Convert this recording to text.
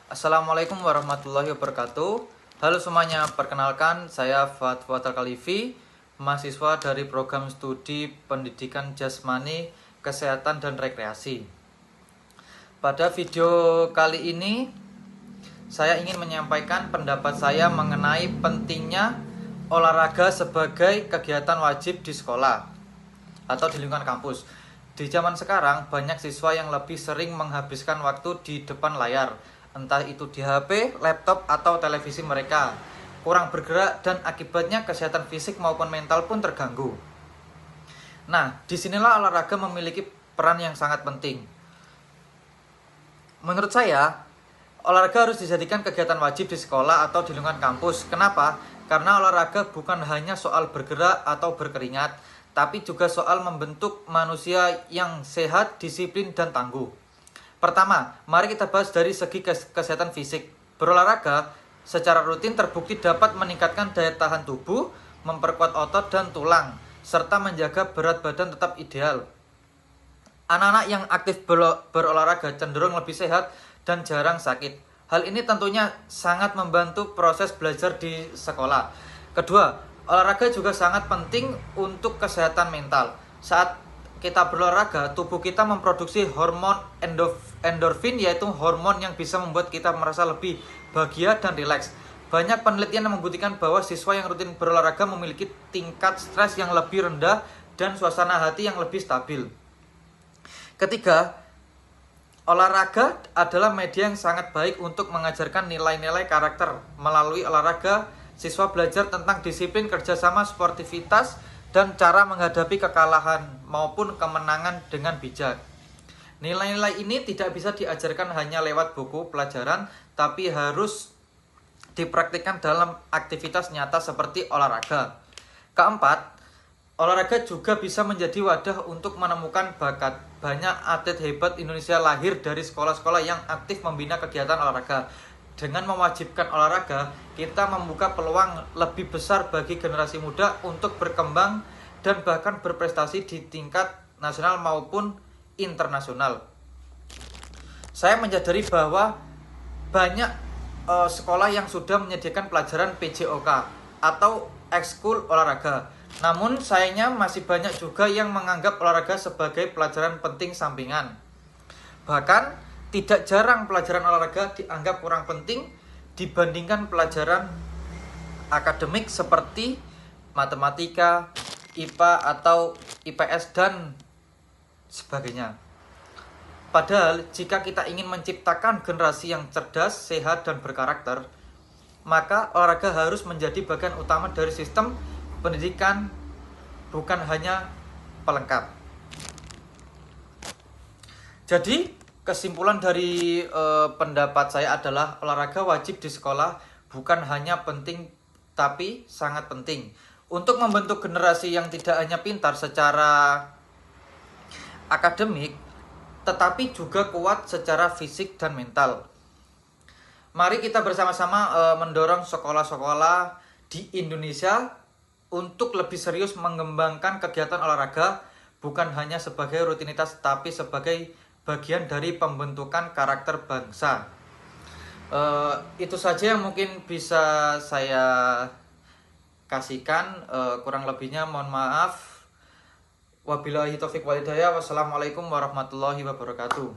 Assalamualaikum warahmatullahi wabarakatuh. Halo semuanya, perkenalkan saya Fatwa Kalifi, mahasiswa dari program studi pendidikan jasmani, kesehatan dan rekreasi. Pada video kali ini saya ingin menyampaikan pendapat saya mengenai pentingnya olahraga sebagai kegiatan wajib di sekolah atau di lingkungan kampus. Di zaman sekarang, banyak siswa yang lebih sering menghabiskan waktu di depan layar, entah itu di HP, laptop, atau televisi mereka. Kurang bergerak dan akibatnya kesehatan fisik maupun mental pun terganggu. Nah, disinilah olahraga memiliki peran yang sangat penting. Menurut saya, olahraga harus dijadikan kegiatan wajib di sekolah atau di lingkungan kampus. Kenapa? Karena olahraga bukan hanya soal bergerak atau berkeringat, tapi juga soal membentuk manusia yang sehat, disiplin, dan tangguh. Pertama, mari kita bahas dari segi kesehatan fisik. Berolahraga secara rutin terbukti dapat meningkatkan daya tahan tubuh, memperkuat otot dan tulang, serta menjaga berat badan tetap ideal. Anak-anak yang aktif berolahraga cenderung lebih sehat dan jarang sakit. Hal ini tentunya sangat membantu proses belajar di sekolah. Kedua, olahraga juga sangat penting untuk kesehatan mental. Saat kita berolahraga, tubuh kita memproduksi hormon endorfin, yaitu hormon yang bisa membuat kita merasa lebih bahagia dan rileks. Banyak penelitian yang membuktikan bahwa siswa yang rutin berolahraga memiliki tingkat stres yang lebih rendah dan suasana hati yang lebih stabil. Ketiga, olahraga adalah media yang sangat baik untuk mengajarkan nilai-nilai karakter. Melalui olahraga, siswa belajar tentang disiplin, kerjasama, sportivitas, dan cara menghadapi kekalahan maupun kemenangan dengan bijak. Nilai-nilai ini tidak bisa diajarkan hanya lewat buku pelajaran, tapi harus dipraktikkan dalam aktivitas nyata seperti olahraga. Keempat, olahraga juga bisa menjadi wadah untuk menemukan bakat. Banyak atlet hebat Indonesia lahir dari sekolah-sekolah yang aktif membina kegiatan olahraga. Dengan mewajibkan olahraga, kita membuka peluang lebih besar bagi generasi muda untuk berkembang dan bahkan berprestasi di tingkat nasional maupun internasional. Saya menyadari bahwa banyak sekolah yang sudah menyediakan pelajaran PJOK atau ekskul olahraga. Namun sayangnya masih banyak juga yang menganggap olahraga sebagai pelajaran penting sampingan. Bahkan tidak jarang pelajaran olahraga dianggap kurang penting dibandingkan pelajaran akademik seperti matematika, IPA atau IPS dan sebagainya. Padahal jika kita ingin menciptakan generasi yang cerdas, sehat, dan berkarakter, maka olahraga harus menjadi bagian utama dari sistem pendidikan, bukan hanya pelengkap. Jadi, kesimpulan dari pendapat saya adalah olahraga wajib di sekolah bukan hanya penting, tapi sangat penting untuk membentuk generasi yang tidak hanya pintar secara akademik, tetapi juga kuat secara fisik dan mental. Mari kita bersama-sama mendorong sekolah-sekolah di Indonesia untuk lebih serius mengembangkan kegiatan olahraga, bukan hanya sebagai rutinitas, tapi sebagai bagian dari pembentukan karakter bangsa. Itu saja yang mungkin bisa saya kasihkan. Kurang lebihnya mohon maaf. Wabillahi taufiq wal hidayah. Wassalamualaikum warahmatullahi wabarakatuh.